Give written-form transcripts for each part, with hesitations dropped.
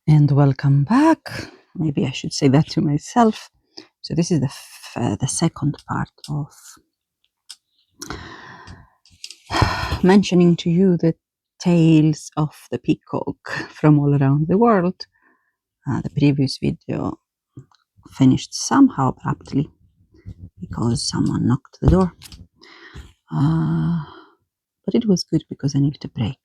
And welcome back. Maybe I should say that to myself. So this is the second part of mentioning to you the tales of the peacock from all around the world. The previous video finished somehow abruptly because someone knocked the door. But it was good because I needed a break.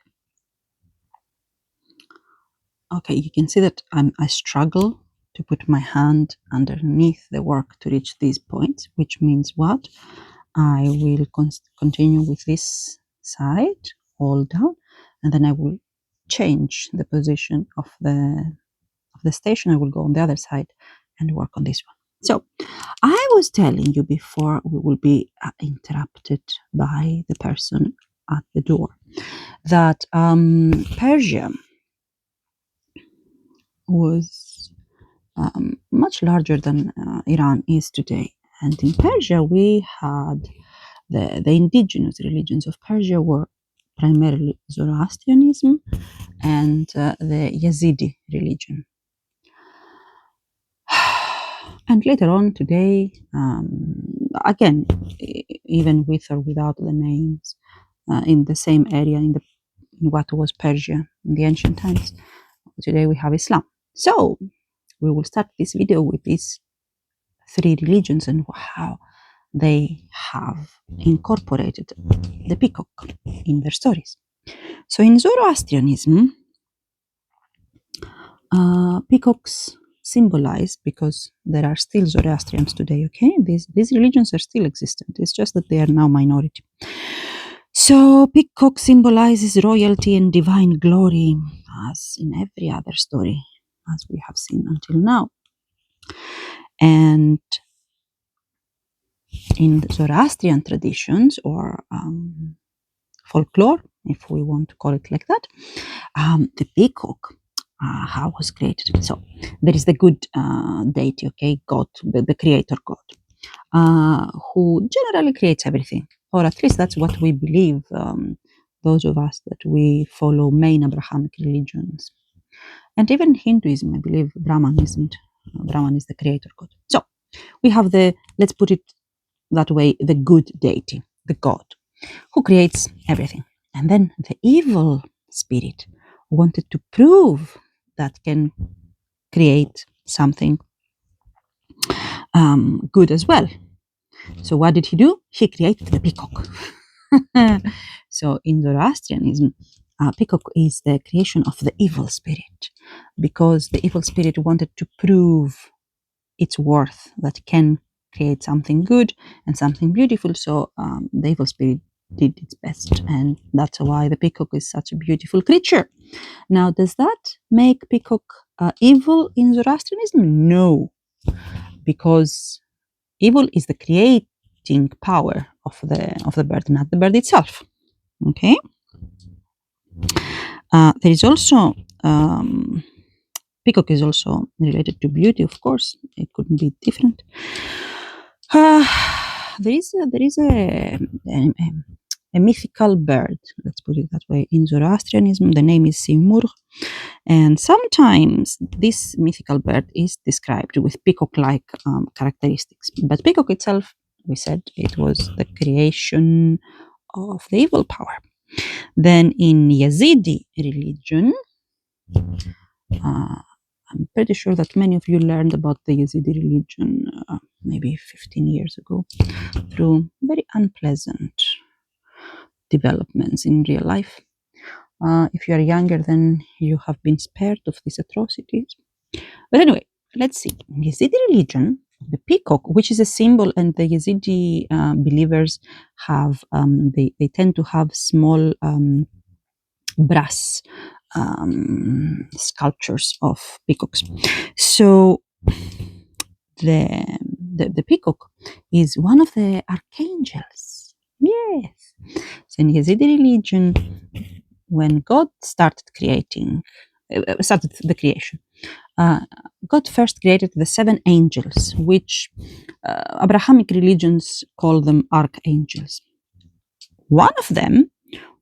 Okay, you can see that I struggle to put my hand underneath the work to reach these points, which means what? I will continue with this side, hold down, and then I will change the position of the station. I will go on the other side and work on this one. So I was telling you before we will be interrupted by the person at the door that Persia was much larger than Iran is today. And in Persia, we had the indigenous religions of Persia were primarily Zoroastrianism and the Yazidi religion. And later on today, again, even with or without the names, in the same area, in what was Persia in the ancient times, today we have Islam. So we will start this video with these three religions and how they have incorporated the peacock in their stories. So in Zoroastrianism, peacocks symbolize, because there are still Zoroastrians today, okay? These religions are still existent. It's just that they are now minority. So peacock symbolizes royalty and divine glory, as in every other story, as we have seen until now. And in the Zoroastrian traditions or folklore, if we want to call it like that, the peacock, how was created. So there is the good deity, okay, God, the creator God, who generally creates everything, or at least that's what we believe, those of us that we follow main Abrahamic religions. And even Hinduism, I believe Brahman isn't. Brahman is the creator God. So we have let's put it that way, the good deity, the God, who creates everything. And then the evil spirit wanted to prove that can create something good as well. So what did he do? He created the peacock. So in Zoroastrianism, peacock is the creation of the evil spirit, because the evil spirit wanted to prove its worth, that can create something good and something beautiful. So the evil spirit did its best, and that's why the peacock is such a beautiful creature. Now, does that make peacock evil in Zoroastrianism? No, because evil is the creating power of the bird, not the bird itself. Okay. There is also peacock is also related to beauty, of course. It couldn't be different. There is a mythical bird, let's put it that way, in Zoroastrianism. The name is Simurg, and sometimes this mythical bird is described with peacock-like characteristics. But peacock itself, we said, it was the creation of the evil power. Then in Yazidi religion, I'm pretty sure that many of you learned about the Yazidi religion maybe 15 years ago through very unpleasant developments in real life. If you are younger, then you have been spared of these atrocities. But anyway, let's see. In Yazidi religion, the peacock, which is a symbol, and the Yazidi believers have, they tend to have small brass sculptures of peacocks. So the peacock is one of the archangels. Yes. So in Yazidi religion, when God started the creation, God first created the 7 angels, which Abrahamic religions call them archangels. One of them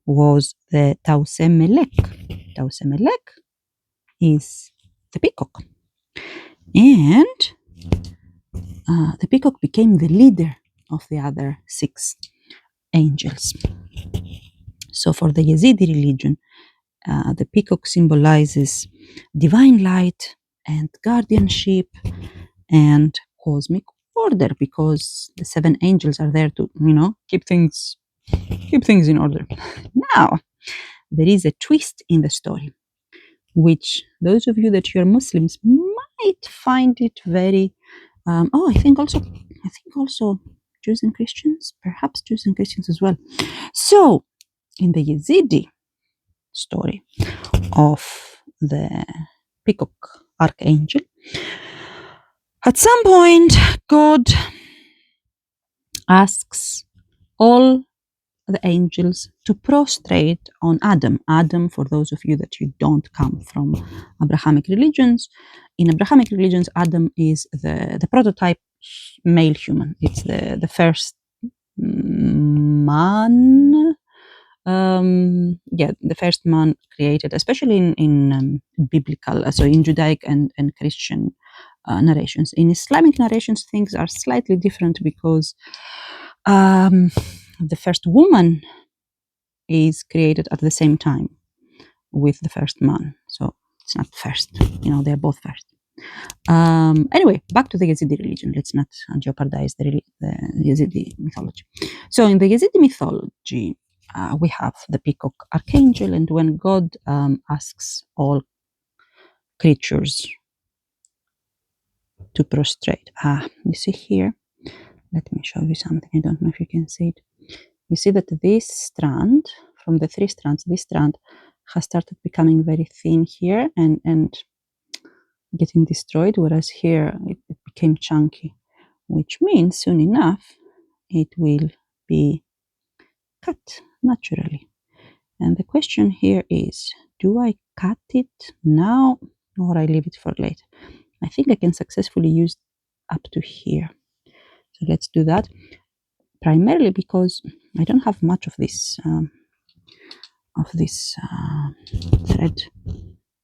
was the Tausemelech. Tausemelech is the peacock. And the peacock became the leader of the other 6 angels. So for the Yazidi religion, the peacock symbolizes divine light and guardianship and cosmic order, because the 7 angels are there to, keep things in order. Now, there is a twist in the story, which those of you that you are Muslims might find it very. I think also Jews and Christians, perhaps Jews and Christians as well. So, in the Yazidi story of the peacock archangel, at some point, God asks all the angels to prostrate on Adam. Adam, for those of you that you don't come from Abrahamic religions, in Abrahamic religions, Adam is the prototype male human. It's the first man. The first man created, especially in biblical, so in Judaic and Christian narrations. In Islamic narrations, things are slightly different because the first woman is created at the same time with the first man. So it's not first, they're both first. Anyway, back to the Yazidi religion. Let's not jeopardize the Yazidi mythology. So in the Yazidi mythology, we have the peacock archangel, and when God asks all creatures to prostrate, you see here, let me show you something. I don't know if you can see it. You see that this strand, from the 3 strands, this strand has started becoming very thin here and getting destroyed, whereas here it became chunky, which means soon enough it will be cut naturally. And the question here is, do I cut it now or I leave it for later? I think I can successfully use up to here. So let's do that, primarily because I don't have much of this thread,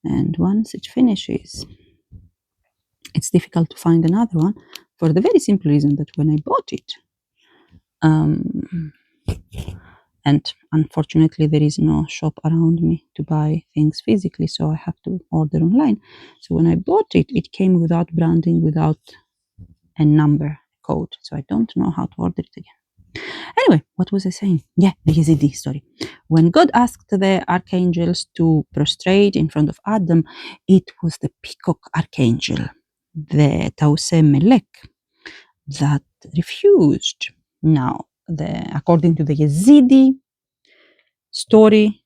and once it finishes, it's difficult to find another one, for the very simple reason that when I bought it, and unfortunately there is no shop around me to buy things physically, so I have to order online. So when I bought it, it came without branding, without a number code, so I don't know how to order it again. Anyway, what was I saying? Yeah, the Yazidi story. When God asked the archangels to prostrate in front of Adam, it was the peacock archangel, the Tausem Melek, that refused. Now, according to the Yazidi story,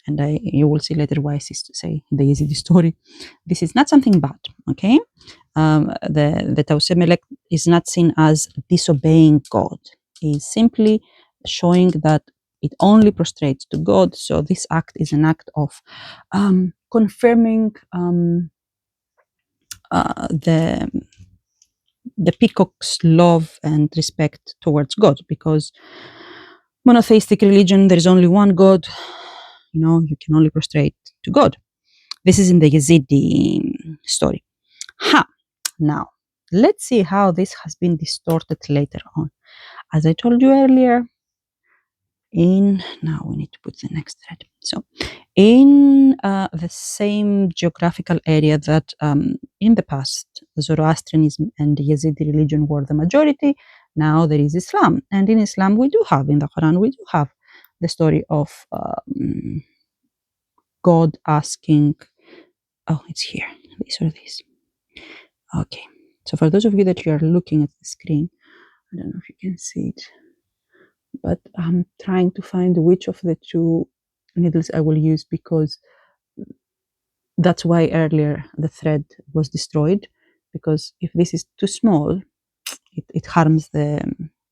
and you will see later why I say the Yazidi story, this is not something bad, okay? The Tausem Melek is not seen as disobeying God. Is simply showing that it only prostrates to God. So this act is an act of confirming the peacock's love and respect towards God, because monotheistic religion, there is only one God. You can only prostrate to God. This is in the Yazidi story. Now, let's see how this has been distorted later on. As I told you earlier, now we need to put the next thread. So, in the same geographical area that in the past Zoroastrianism and Yazidi religion were the majority, now there is Islam. And in Islam, in the Quran, we do have the story of God asking, it's here, this or this. Okay, so for those of you that you are looking at the screen, I don't know if you can see it, but I'm trying to find which of the 2 needles I will use, because that's why earlier the thread was destroyed, because if this is too small, it harms the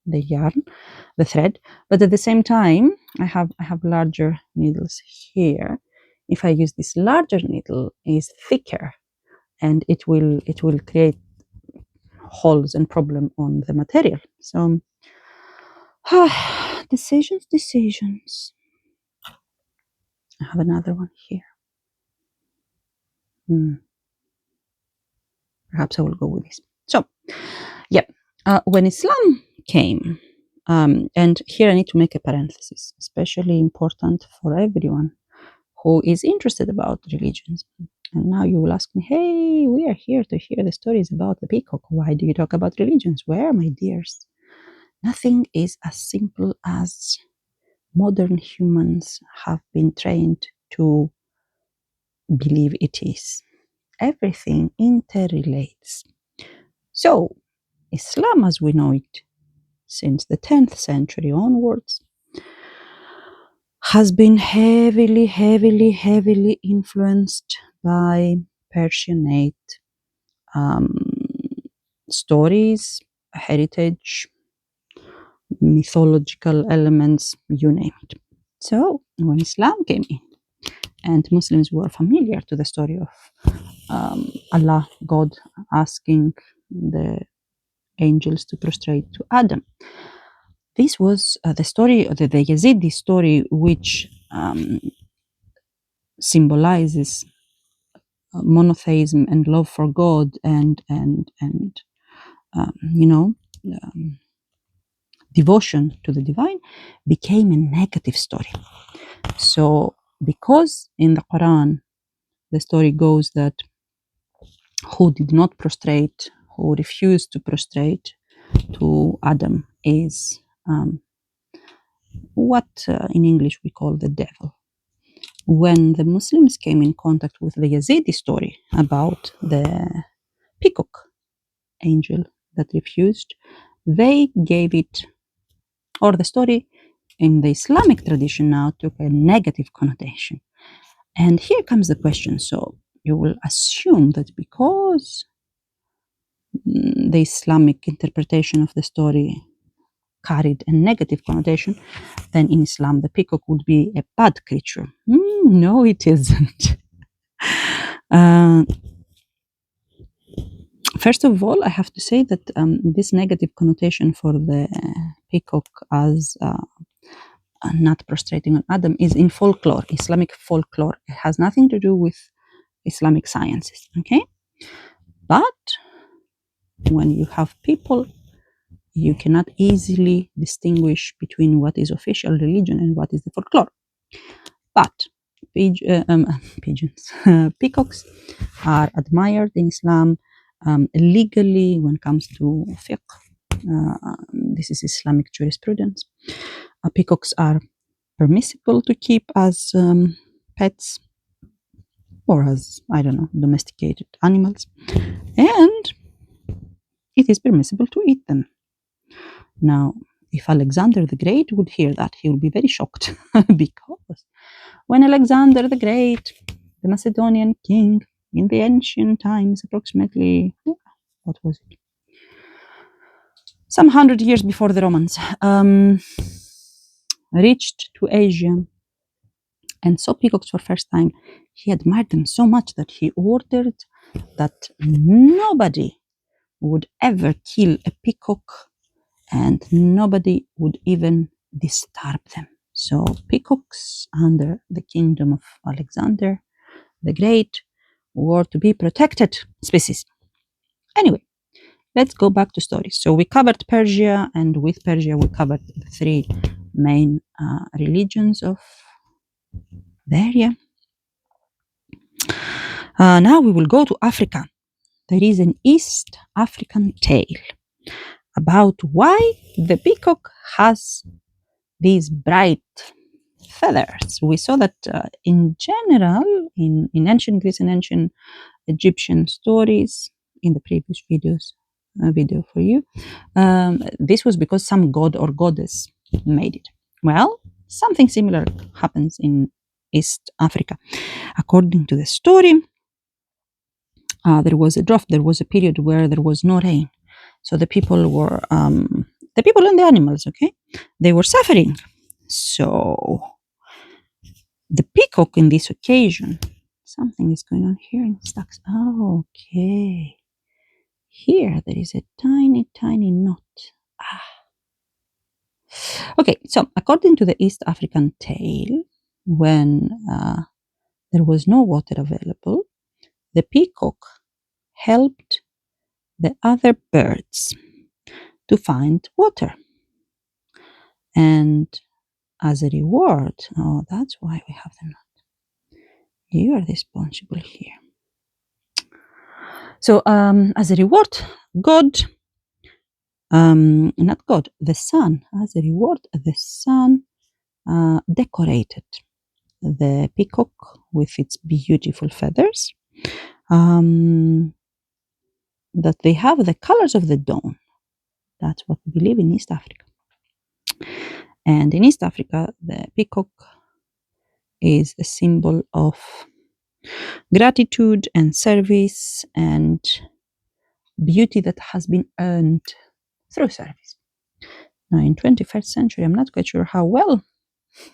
yarn, the thread. But at the same time, I have larger needles here. If I use this larger needle, is thicker, and it will create holes and problem on the material. So decisions. I have another one here. Perhaps I will go with this. So, yeah, when Islam came, and here I need to make a parenthesis, especially important for everyone who is interested about religions. And now you will ask me, hey, we are here to hear the stories about the peacock. Why do you talk about religions? Where, my dears? Nothing is as simple as modern humans have been trained to believe it is. Everything interrelates. So, Islam as we know it since the 10th century onwards has been heavily, heavily, heavily influenced by Persianate stories, heritage, mythological elements, you name it. So, when Islam came in, and Muslims were familiar to the story of Allah, God, asking the angels to prostrate to Adam. This was the story, the Yazidi story, which symbolizes monotheism and love for God and you know, devotion to the divine, became a negative story. So, because in the Quran the story goes that who did not prostrate, who refused to prostrate to Adam is what in English we call the devil. When the Muslims came in contact with the Yazidi story about the peacock angel that refused, they gave it, or the story in the Islamic tradition now took a negative connotation. And here comes the question. So you will assume that because the Islamic interpretation of the story carried a negative connotation, then in Islam the peacock would be a bad creature. No, it isn't. First of all, I have to say that this negative connotation for the peacock as not prostrating on Adam is in folklore, Islamic folklore. It has nothing to do with Islamic sciences, okay? But when you have people, you cannot easily distinguish between what is official religion and what is the folklore. But pigeons, peacocks are admired in Islam legally when it comes to fiqh. This is Islamic jurisprudence. Peacocks are permissible to keep as pets or as, I don't know, domesticated animals. And it is permissible to eat them. Now, if Alexander the Great would hear that, he would be very shocked because when Alexander the Great, the Macedonian king, in the ancient times, approximately, what was it? Some 100 years before the Romans, reached to Asia and saw peacocks for first time, he admired them so much that he ordered that nobody would ever kill a peacock and nobody would even disturb them. So peacocks under the kingdom of Alexander the Great were to be protected species. Anyway, let's go back to stories. So we covered Persia, and with Persia we covered the three main religions of the area. Now we will go to Africa. There is an East African tale about why the peacock has these bright feathers. We saw that in general, in ancient Greece and ancient Egyptian stories, in the previous video for you, this was because some god or goddess made it. Well, something similar happens in East Africa. According to the story, there was a drought. There was a period where there was no rain, so the people were the people and the animals. Okay, they were suffering. So the peacock in this occasion, something is going on here in stacks. Oh, okay. Here there is a tiny, tiny knot. Okay, so according to the East African tale, when there was no water available, the peacock helped the other birds to find water. And as a reward, oh, that's why we have the knot. You are responsible here. So, as a reward, not God, the sun, as a reward, the sun decorated the peacock with its beautiful feathers, that they have the colors of the dawn. That's what we believe in East Africa. And in East Africa, the peacock is a symbol of gratitude and service and beauty that has been earned through service. Now, in 21st century, I'm not quite sure how well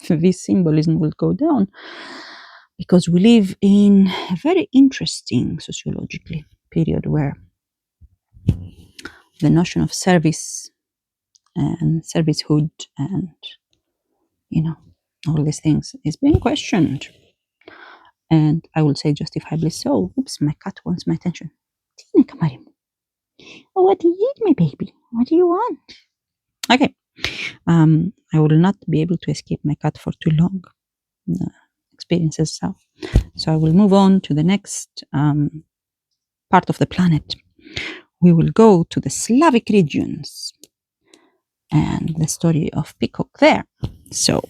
this symbolism will go down, because we live in a very interesting sociologically period where the notion of service and servicehood and, all these things is being questioned. And I will say justifiably so. Oops, my cat wants my attention. Tina, come on. Oh, what do you eat, my baby? What do you want? Okay. I will not be able to escape my cat for too long. Experiences so I will move on to the next part of the planet. We will go to the Slavic regions and the story of peacock there. So,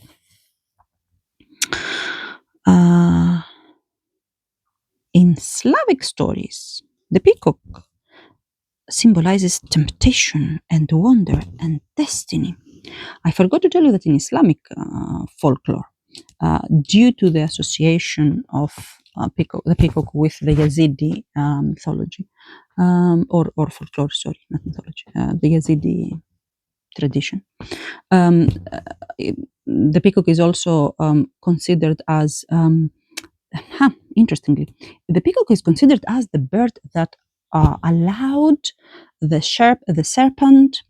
in Slavic stories, the peacock symbolizes temptation and wonder and destiny. I forgot to tell you that in Islamic folklore, due to the association of the peacock with the Yazidi mythology, or folklore, sorry, not mythology, the Yazidi tradition. The peacock is also considered as, interestingly, the peacock is considered as the bird that allowed the serpent,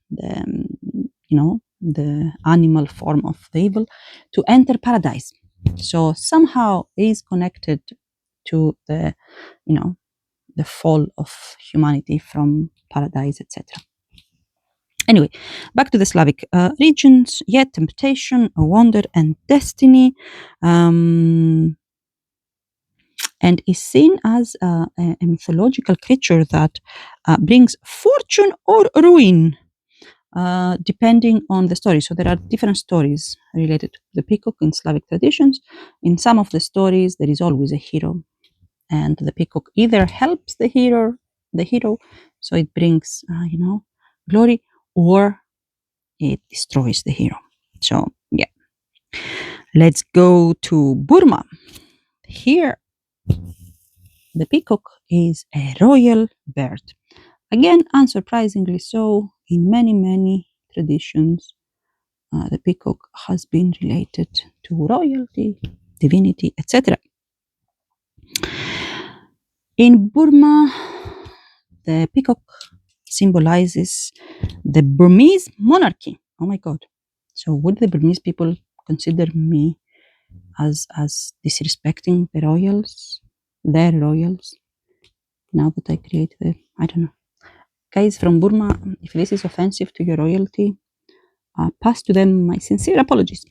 the animal form of the evil, to enter paradise. So somehow is connected to the fall of humanity from paradise, etc. Anyway, back to the Slavic regions. Yet temptation, wonder, and destiny, and is seen as a mythological creature that brings fortune or ruin, depending on the story. So there are different stories related to the peacock in Slavic traditions. In some of the stories, there is always a hero, and the peacock either helps the hero, so it brings, glory, or it destroys the hero. So, yeah. Let's go to Burma. Here, the peacock is a royal bird. Again, unsurprisingly so, in many, many traditions, the peacock has been related to royalty, divinity, etc. In Burma, the peacock symbolizes the Burmese monarchy. Oh my God. So would the Burmese people consider me as disrespecting the royals, their royals, now that I create I don't know. Guys from Burma, if this is offensive to your royalty, pass to them my sincere apologies.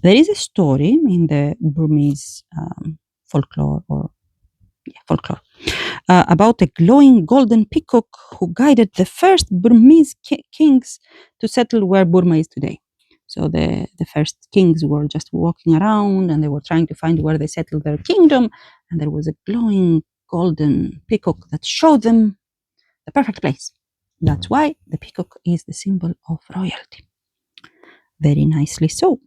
There is a story in the Burmese folklore, about a glowing golden peacock who guided the first Burmese kings to settle where Burma is today. So the first kings were just walking around and they were trying to find where they settled their kingdom, and there was a glowing golden peacock that showed them the perfect place. That's why the peacock is the symbol of royalty. Very nicely so.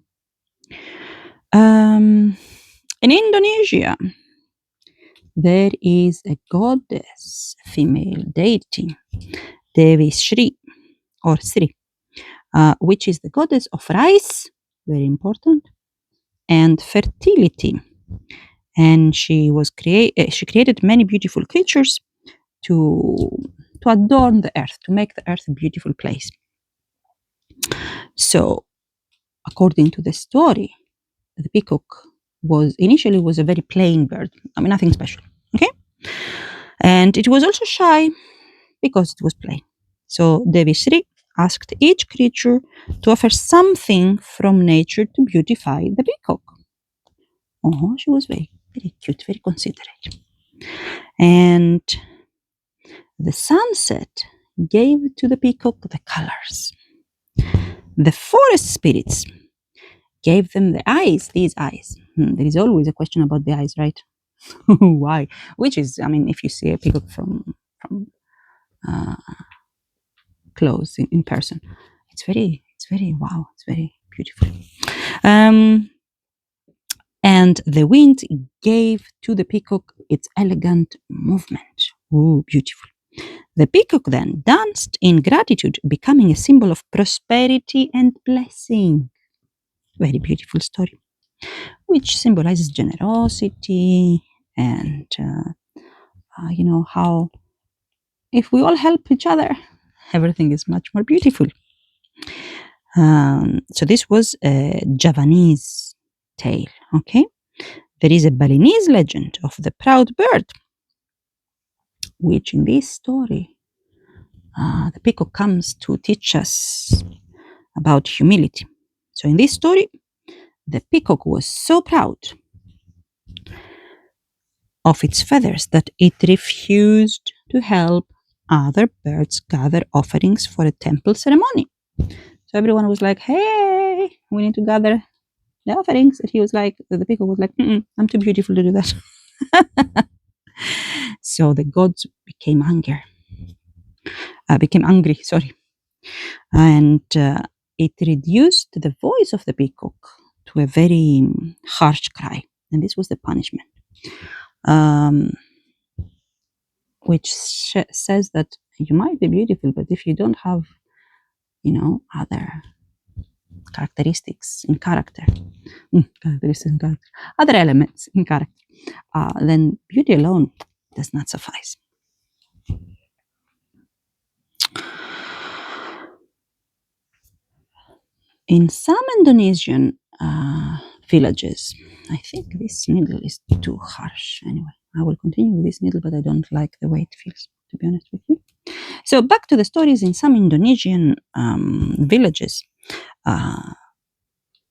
In Indonesia, there is a goddess, female deity, Devi Sri, or Sri, which is the goddess of rice, very important, and fertility. And she created many beautiful creatures to adorn the earth, to make the earth a beautiful place. So, according to the story, the peacock was initially a very plain bird. I mean, nothing special. Okay, and it was also shy because it was plain. So Devi Shri asked each creature to offer something from nature to beautify the peacock. Oh, she was very, very cute, very considerate. And the sunset gave to the peacock the colors. The forest spirits gave them the eyes, these eyes. There is always a question about the eyes, right? Why? Which is, I mean, if you see a peacock from uh, close in person, it's very wow, it's very beautiful. Um, and the wind gave to the peacock its elegant movement. Oh, beautiful. The peacock then danced in gratitude, becoming a symbol of prosperity and blessing. Very beautiful story, which symbolizes generosity and, how if we all help each other, everything is much more beautiful. So this was a Javanese tale, okay? There is a Balinese legend of the proud bird, which in this story, the peacock comes to teach us about humility. So in this story, the peacock was so proud of its feathers that it refused to help other birds gather offerings for a temple ceremony. So everyone was like, hey, we need to gather the offerings. And he was like, the peacock was like, I'm too beautiful to do that. So the gods became angry, sorry, and it reduced the voice of the peacock to a very harsh cry, and this was the punishment, um, which says that you might be beautiful, but if you don't have, other characteristics in character, other elements in character, then beauty alone does not suffice. In some Indonesian villages, I think this needle is too harsh. Anyway, I will continue with this needle, but I don't like the way it feels, to be honest with you. So back to the stories. In some Indonesian villages,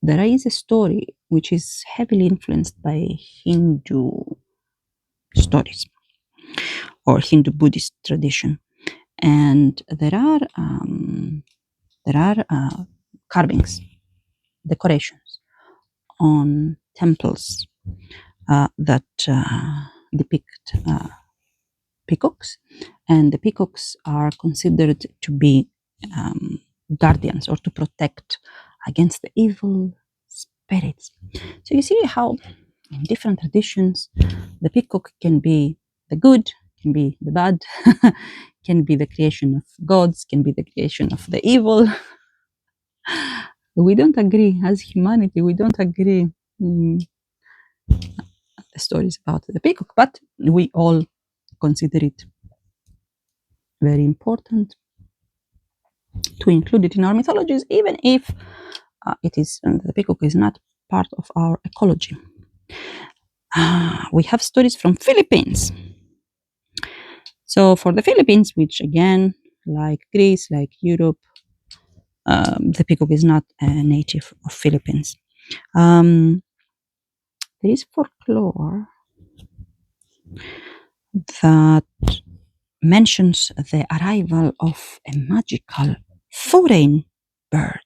there is a story which is heavily influenced by Hindu stories or Hindu Buddhist tradition, and there are carvings, decorations on temples that depict peacocks, and the peacocks are considered to be guardians or to protect against the evil spirits. So you see how in different traditions the peacock can be the good, can be the bad, can be the creation of gods, can be the creation of the evil. We don't agree as humanity, we don't agree. The stories about the peacock, but we all consider it very important to include it in our mythologies, even if the peacock is not part of our ecology. We have stories from Philippines. So for the Philippines, which again, like Greece, like Europe, the peacock is not a native of Philippines. There is folklore that mentions the arrival of a magical foreign bird.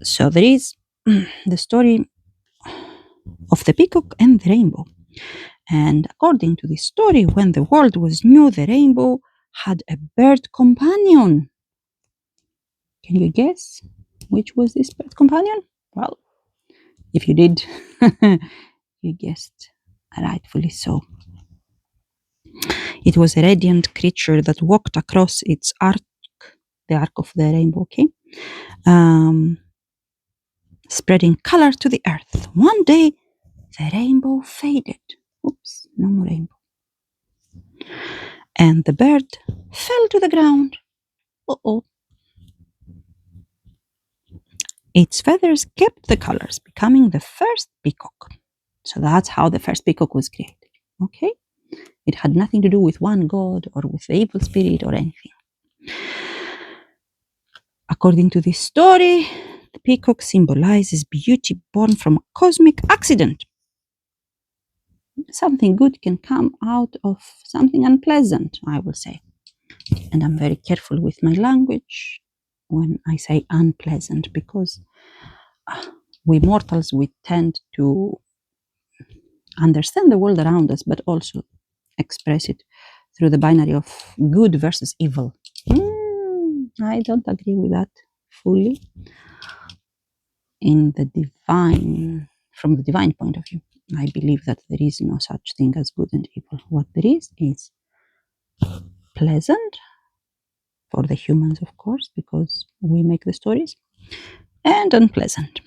So there is the story of the peacock and the rainbow. And according to this story, when the world was new, the rainbow had a bird companion. Can you guess which was this bird companion? Well, if you did, you guessed rightfully so. It was a radiant creature that walked across its arc, the arc of the rainbow, okay? Spreading color to the earth. One day, the rainbow faded. Oops, no more rainbow. And the bird fell to the ground. Uh-oh. Its feathers kept the colors, becoming the first peacock. So that's how the first peacock was created. Okay? It had nothing to do with one god or with the evil spirit or anything. According to this story, the peacock symbolizes beauty born from a cosmic accident. Something good can come out of something unpleasant, I will say. And I'm very careful with my language when I say unpleasant, because we mortals, we tend to understand the world around us, but also express it through the binary of good versus evil. I don't agree with that fully. In the divine, from the divine point of view, I believe that there is no such thing as good and evil. What there is pleasant for the humans, of course, because we make the stories, and unpleasant.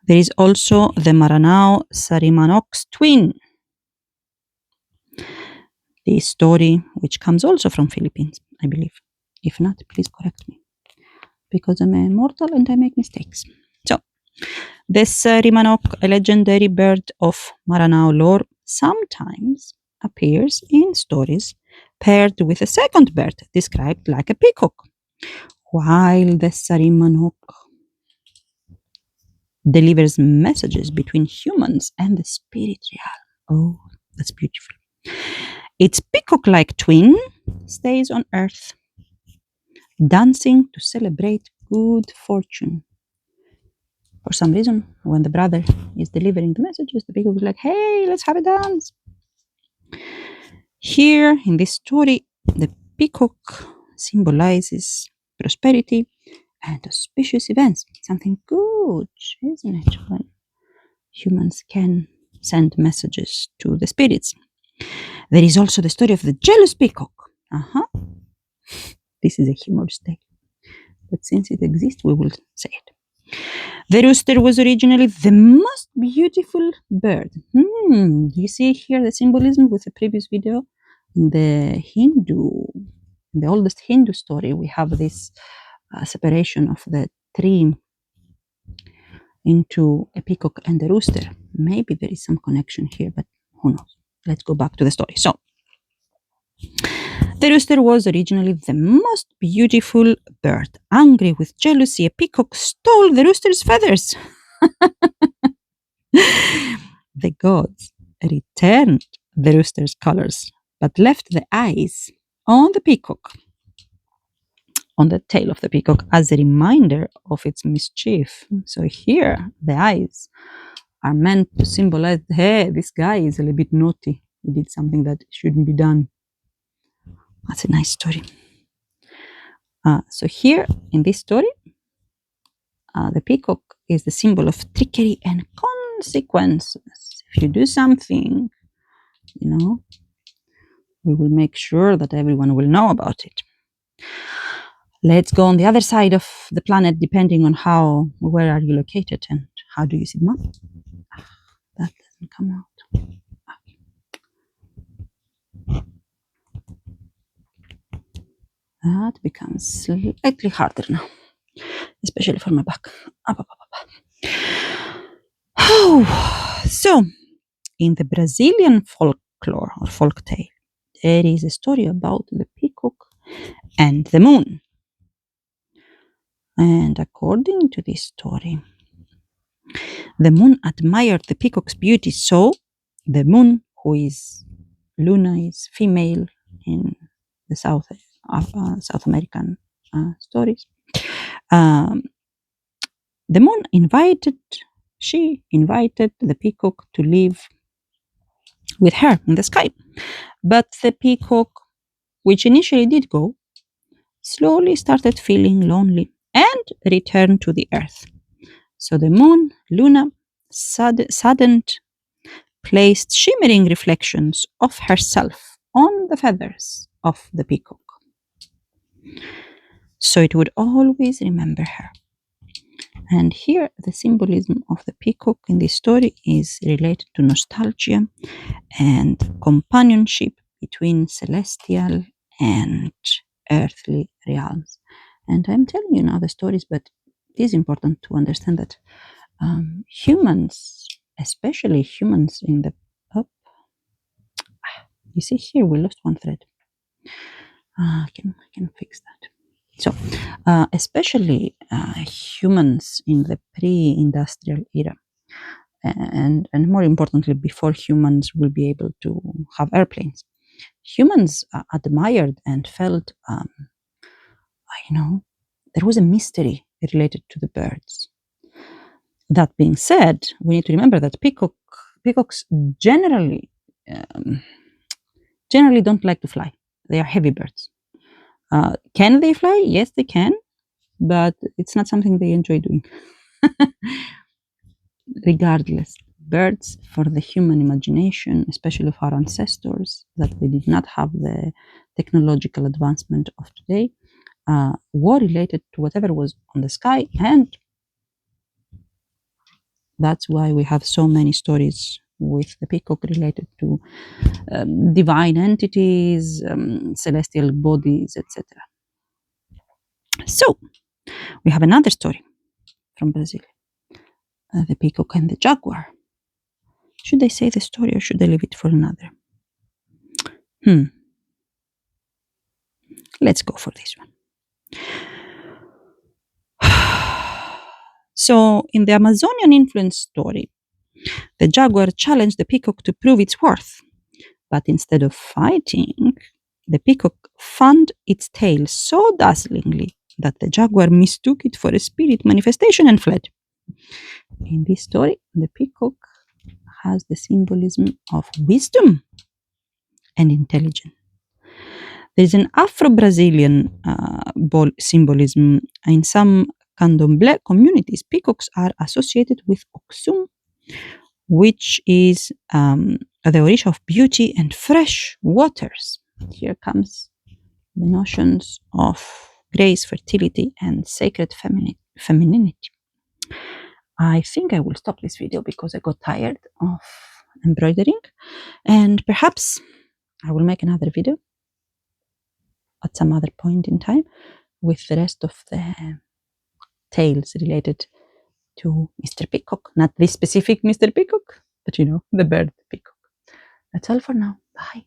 There is also the Maranao Sarimanox twin, the story which comes also from Philippines, I believe. If not, please correct me, because I'm a mortal and I make mistakes. So, this Rimanok, a legendary bird of Maranao lore, sometimes appears in stories paired with a second bird described like a peacock, while the Sarimanok delivers messages between humans and the spirit realm. Oh, that's beautiful. Its peacock-like twin stays on Earth, dancing to celebrate good fortune. For some reason, when the brother is delivering the messages, the peacock is like, hey, let's have a dance. Here in this story, the peacock symbolizes prosperity and auspicious events. Something good, isn't it? When humans can send messages to the spirits. There is also the story of the jealous peacock. This is a humorous tale, but since it exists, we will say it. The rooster was originally the most beautiful bird. Do you see here the symbolism with the previous video? In the oldest Hindu story, we have this separation of the tree into a peacock and a rooster. Maybe there is some connection here, but who knows? Let's go back to the story. So, the rooster was originally the most beautiful bird. Angry with jealousy, a peacock stole the rooster's feathers. The gods returned the rooster's colors, but left the eyes on the peacock, on the tail of the peacock, as a reminder of its mischief. So here, the eyes are meant to symbolize, hey, this guy is a little bit naughty. He did something that shouldn't be done. That's a nice story. So here, in this story, the peacock is the symbol of trickery and consequences. If you do something, we will make sure that everyone will know about it. Let's go on the other side of the planet, depending on where are you located and how do you see the map. That doesn't come out. That becomes slightly harder now, especially for my back. So, in the Brazilian folklore or folk tale, there is a story about the peacock and the moon. And according to this story, the moon admired the peacock's beauty, so the moon, who is Luna, is female in the South American stories. The moon invited the peacock to live with her in the sky. But the peacock, which initially did go, slowly started feeling lonely and returned to the earth. So the moon, Luna, saddened, placed shimmering reflections of herself on the feathers of the peacock, so it would always remember her. And here, the symbolism of the peacock in this story is related to nostalgia and companionship between celestial and earthly realms. And I'm telling you now the stories, but it is important to understand that humans especially humans in the... Oh, you see here, we lost one thread. I can fix that. So, especially humans in the pre-industrial era, and more importantly, before humans will be able to have airplanes, humans admired and felt, there was a mystery related to the birds. That being said, we need to remember that peacocks um, generally don't like to fly. They are heavy birds. Can they fly? Yes, they can, but it's not something they enjoy doing. Regardless, birds, for the human imagination, especially of our ancestors, that they did not have the technological advancement of today, were related to whatever was on the sky, and that's why we have so many stories with the peacock related to divine entities, celestial bodies, etc. So, we have another story from Brazil, the peacock and the jaguar. Should I say the story or should I leave it for another? Let's go for this one. So, in the Amazonian influence story, the jaguar challenged the peacock to prove its worth. But instead of fighting, the peacock fanned its tail so dazzlingly that the jaguar mistook it for a spirit manifestation and fled. In this story, the peacock has the symbolism of wisdom and intelligence. There is an Afro-Brazilian symbolism. In some candomblé communities, peacocks are associated with Oxum, which is the origin of beauty and fresh waters. Here comes the notions of grace, fertility, and sacred femininity. I think I will stop this video because I got tired of embroidering, and perhaps I will make another video at some other point in time with the rest of the tales related to Mr. Peacock. Not this specific Mr. Peacock, but the bird peacock. That's all for now. Bye.